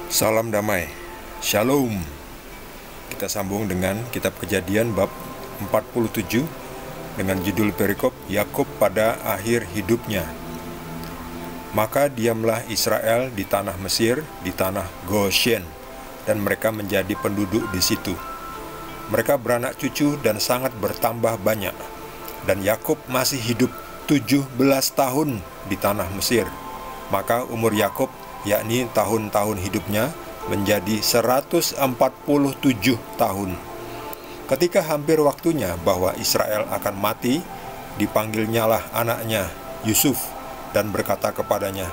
Salam damai, Shalom. Kita sambung dengan kitab Kejadian bab 47 dengan judul perikop Yakub pada akhir hidupnya. Maka diamlah Israel di tanah Mesir, di tanah Goshen, dan mereka menjadi penduduk di situ. Mereka beranak cucu dan sangat bertambah banyak. Dan Yakub masih hidup 17 tahun di tanah Mesir. Maka umur Yakub, yakni tahun-tahun hidupnya, menjadi 147 tahun. Ketika hampir waktunya bahwa Israel akan mati, dipanggilnyalah anaknya Yusuf dan berkata kepadanya,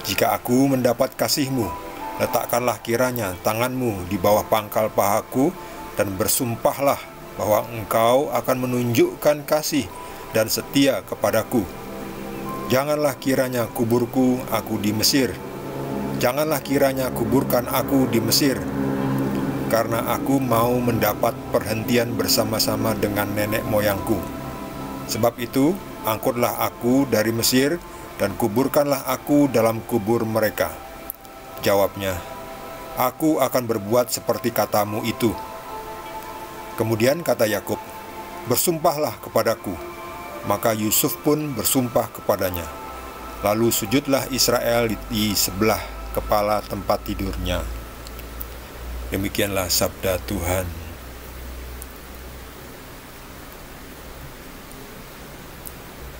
"Jika aku mendapat kasihmu, letakkanlah kiranya tanganmu di bawah pangkal pahaku dan bersumpahlah bahwa engkau akan menunjukkan kasih dan setia kepadaku. Janganlah kiranya kuburku aku di Mesir. Janganlah kiranya kuburkan aku di Mesir, karena aku mau mendapat perhentian bersama-sama dengan nenek moyangku. Sebab itu, angkutlah aku dari Mesir dan kuburkanlah aku dalam kubur mereka." Jawabnya, "Aku akan berbuat seperti katamu itu." Kemudian kata Yakub, "Bersumpahlah kepadaku." Maka Yusuf pun bersumpah kepadanya. Lalu sujudlah Israel di sebelah kepala tempat tidurnya. Demikianlah sabda Tuhan.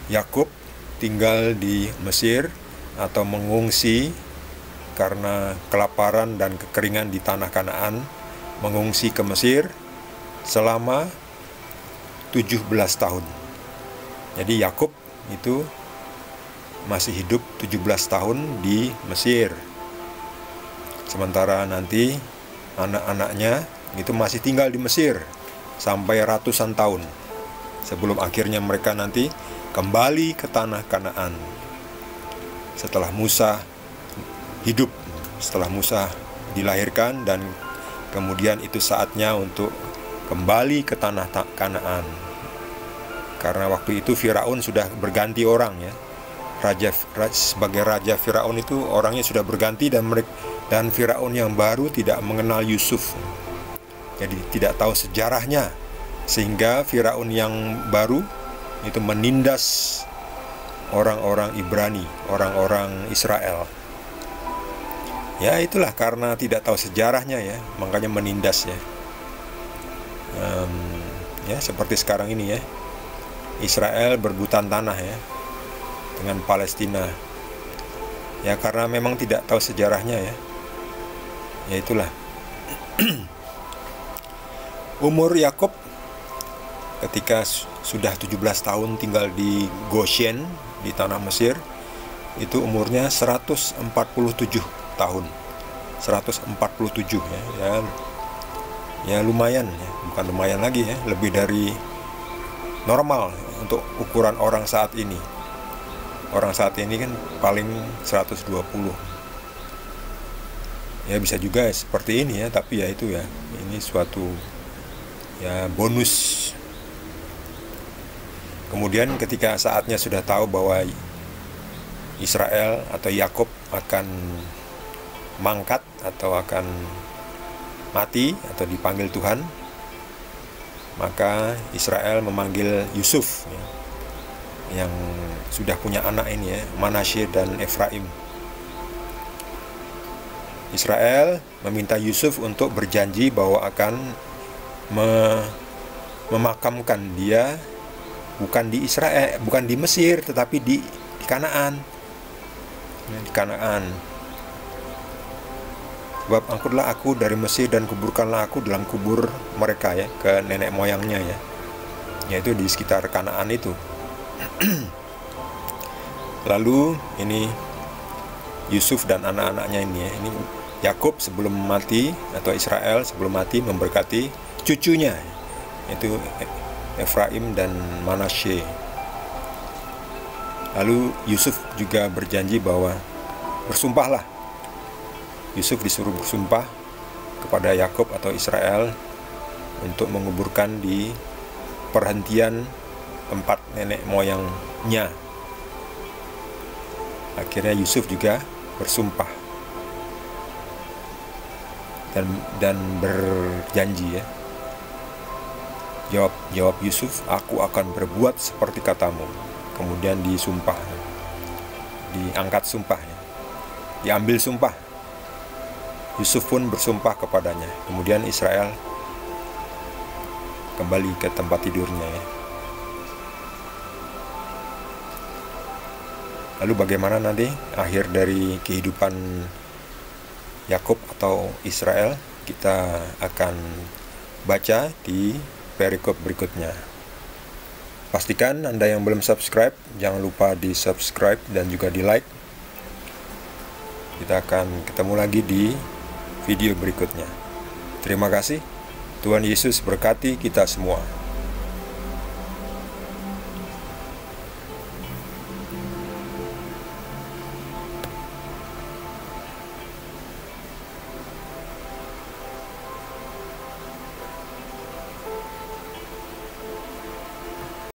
Yakub tinggal di Mesir atau mengungsi karena kelaparan dan kekeringan di tanah Kanaan, mengungsi ke Mesir selama 17 tahun. Jadi Yakub itu masih hidup 17 tahun di Mesir. Sementara nanti anak-anaknya itu masih tinggal di Mesir sampai ratusan tahun sebelum akhirnya mereka nanti kembali ke tanah Kanaan. Setelah Musa hidup, setelah Musa dilahirkan, dan kemudian itu saatnya untuk kembali ke tanah Kanaan. Karena waktu itu Firaun sudah berganti orang ya. Sebagai raja Firaun itu orangnya sudah berganti, dan Firaun yang baru tidak mengenal Yusuf. Jadi tidak tahu sejarahnya, sehingga Firaun yang baru itu menindas orang-orang Ibrani, orang-orang Israel. Ya itulah karena tidak tahu sejarahnya ya, makanya menindas ya. Ya seperti sekarang ini ya, Israel berebutan tanah ya dengan Palestina. Ya karena memang tidak tahu sejarahnya ya. Ya itulah. Umur Yakub ketika sudah 17 tahun tinggal di Goshen di tanah Mesir, itu umurnya 147 tahun. 147 ya. Ya lumayan ya, bukan lumayan lagi ya, lebih dari normal untuk ukuran orang saat ini. Orang saat ini kan paling 120. Ya bisa juga seperti ini ya, tapi ya itu ya, ini suatu ya bonus. Kemudian ketika saatnya sudah tahu bahwa Israel atau Yakub akan mangkat atau akan mati atau dipanggil Tuhan, maka Israel memanggil Yusuf ya, yang sudah punya anak ini ya, Manasye dan Efraim. Israel meminta Yusuf untuk berjanji bahwa akan memakamkan dia bukan di Israel, bukan di Mesir, tetapi di Kanaan. Di Kanaan. Sebab angkutlah aku dari Mesir dan kuburkanlah aku dalam kubur mereka ya, ke nenek moyangnya ya, yaitu di sekitar Kanaan itu. Lalu ini Yusuf dan anak-anaknya ini ya, ini Yakub sebelum mati atau Israel sebelum mati memberkati cucunya, itu Efraim dan Manasye. Lalu Yusuf juga berjanji bahwa bersumpahlah. Yusuf disuruh bersumpah kepada Yakub atau Israel untuk menguburkan di perhentian tempat nenek moyangnya. Akhirnya Yusuf juga bersumpah. dan berjanji ya. Jawab Yusuf, aku akan berbuat seperti katamu. Kemudian disumpah, diangkat sumpahnya, diambil sumpah. Yusuf pun bersumpah kepadanya. Kemudian Israel kembali ke tempat tidurnya ya. Lalu bagaimana nanti akhir dari kehidupan Yakub atau Israel? Kita akan baca di perikop berikutnya. Pastikan Anda yang belum subscribe, jangan lupa di subscribe dan juga di like. Kita akan ketemu lagi di video berikutnya. Terima kasih. Tuhan Yesus berkati kita semua.